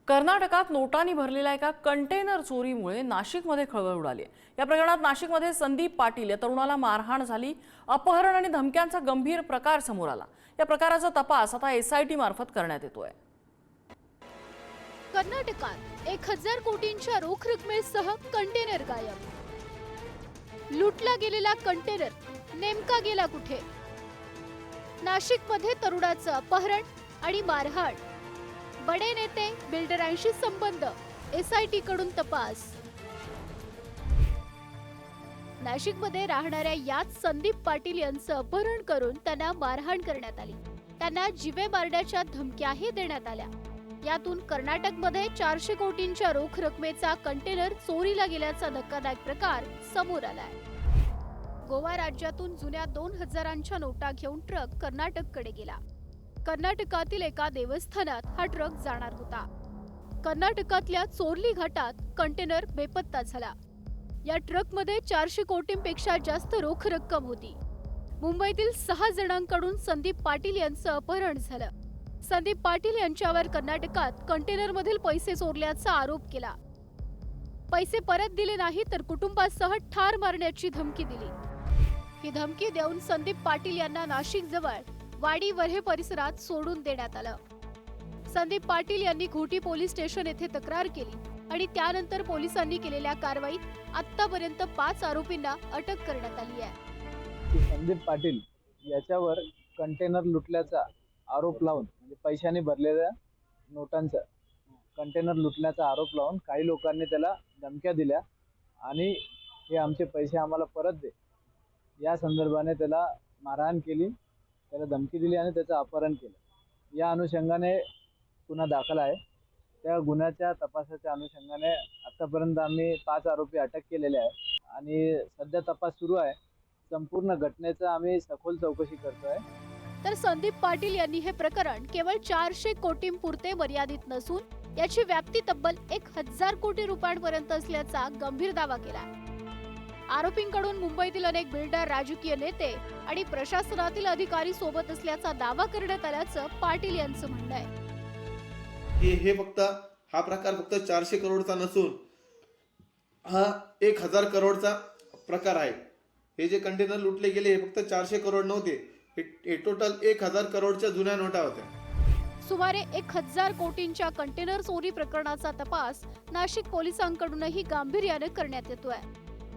कर्नाटकात नोटांनी भरलेल्या एका कंटेनर चोरीमुळे नाशिकमध्ये खळबळ उडाली आहे। या प्रकरणात नाशिकमध्ये संदीप पाटील या तरुणाला मारहाण झाली, अपहरण आणि धमक्यांचा गंभीर प्रकार समोर आला। या प्रकाराचा तपास आता एसआयटी मार्फत करण्यात येतोय। कर्नाटकात 1000 कोटींच्या रोख रकमेसह कंटेनर गायब। लुटला गेलेला कंटेनर नेमका गेला कुठे? नाशिकमध्ये तरुणाचं अपहरण आणि मारहाण, बडे नेते बिल्डरांशी संबंध, एसआयटी कडून तपास। नाशिकमध्ये राहणाऱ्या याच संदीप पाटील यांचं अपहरण करून त्यांना मारहाण करण्यात आली। त्यांना जीवे मारण्याच्या धमक्याही देण्यात आल्या। यातून कर्नाटकमध्ये 400 कोटींच्या रोख रकमेचा कंटेनर चोरीला गेल्याचा धक्कादायक प्रकार समोर आलाय। गोवा राज्यातून जुन्या 2000च्या नोटा घेऊन ट्रक कर्नाटककडे गेला। कर्नाटकातील एका देवस्थानात हा ट्रक जाणार होता। कर्नाटकातल्या चोरली घाटात कंटेनर बेपत्ता झाला। या ट्रकमध्ये 400 कोटींपेक्षा जास्त रोख रक्कम होती। मुंबईतील 6 जणांकडून संदीप पाटील यांचं अपहरण झालं। संदीप पाटील यांच्यावर कर्नाटकात कंटेनरमधील पैसे चोरल्याचा आरोप केला। पैसे परत दिले नाही तर कुटुंबासह ठार मारण्याची धमकी दिली। ही धमकी देऊन संदीप पाटील यांना नाशिक जवळ वाडी वर्हे परिसरात सोडून देण्यात आलं। संदीप पाटील यांनी घोटी पोलीस स्टेशन येथे तक्रार केली आणि त्यानंतर पोलिसांनी केलेल्या कारवाईत आतापर्यंत 5 आरोपींना अटक करण्यात आली आहे। संदीप पाटील याच्यावर कंटेनर लुटल्याचा आरोप लावून, म्हणजे पैशाने भरलेल्या नोटांचा कंटेनर लुटल्याचा आरोप लावून काही लोकांनी त्याला धमक्या दिल्या आणि हे आमचे पैसे आम्हाला परत दे या संदर्भाने त्याला मारहाण केली, त्याला धमकी दिली आणि त्याचं अपहरण केलं। या अनुषंगाने गुन्हा दाखल आहे। त्या गुन्ह्याच्या तपासाच्या अनुषंगाने आतापर्यंत आम्ही 5 आरोपी अटक केलेले आहे आणि सध्या तपास सुरू आहे। संपूर्ण घटनेचं आम्ही सखोल चौकशी करतोय। तर संदीप पाटील यांनी हे प्रकरण केवळ 400 कोटींपुरते मर्यादित नसून याची व्याप्ती तब्बल 1000 कोटी रुपयांपर्यंत असल्याचा गंभीर दावा केला। आरोपींकडून मुंबईतील अनेक बिल्डर, राजकीय नेते आणि प्रशासनातील अधिकारी सोबत असल्याचा दावा करण्यात आल्याचं पाटील यांचं म्हणणं आहे। की हा प्रकार फक्त 400 करोडचा नसून हा 1000 करोडचा प्रकार आहे। हे जे कंटेनर लुटले गेले हे फक्त 400 करोड नव्हते, हे टोटल 1000 करोडच्या जुन्या नोटा होत्या। सुमारे 1000 कोटींच्या कंटेनर चोरी प्रकरणाचा तपास नाशिक पोलिसांकडूनही गांभीर्याने करण्यात येतोय।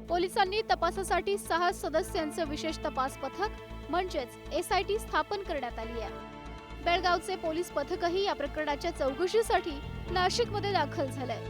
पोलिसांनी तपासासाठी 6 सदस्यांचं विशेष तपास पथक म्हणजेच एसआयटी स्थापन करण्यात आली आहे। बेळगावचे पोलीस पथकही या प्रकरणाच्या चौकशीसाठी नाशिकमध्ये दाखल झालंय।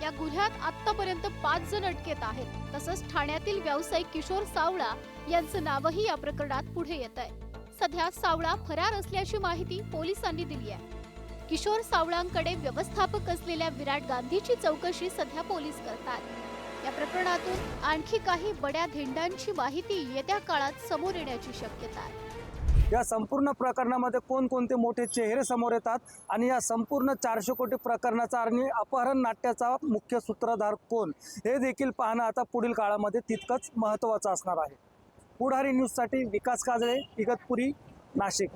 या गुन्ह्यात आतापर्यंत 5 जण अटकेत आहेत। तसंच ठाण्यातील व्यावसायिक किशोर सावळा यांचं नावही या प्रकरणात पुढे येत आहे। सध्या सावळा फरार असल्याची माहिती पोलिसांनी दिली आहे। किशोर सावळांकडे व्यवस्थापक असलेल्या विराट गांधीची चौकशी सध्या पोलीस करतात। या प्रकरणातून आणखी काही बड्या धेंडांची माहिती येत्या काळात समोर येण्याची शक्यता आहे। या संपूर्ण प्रकरणामध्ये कोणकोणते मोठे चेहरे समोर येतात आणि या संपूर्ण 400 कोटी प्रकरणाचा आणि अपहरण नाट्याचा मुख्य सूत्रधार कोण, हे देखील पाहणं आता पुढील काळामध्ये तितकंच महत्त्वाचं असणार आहे। पुढारी न्यूजसाठी विकास काजळे, इगतपुरी, नाशिक।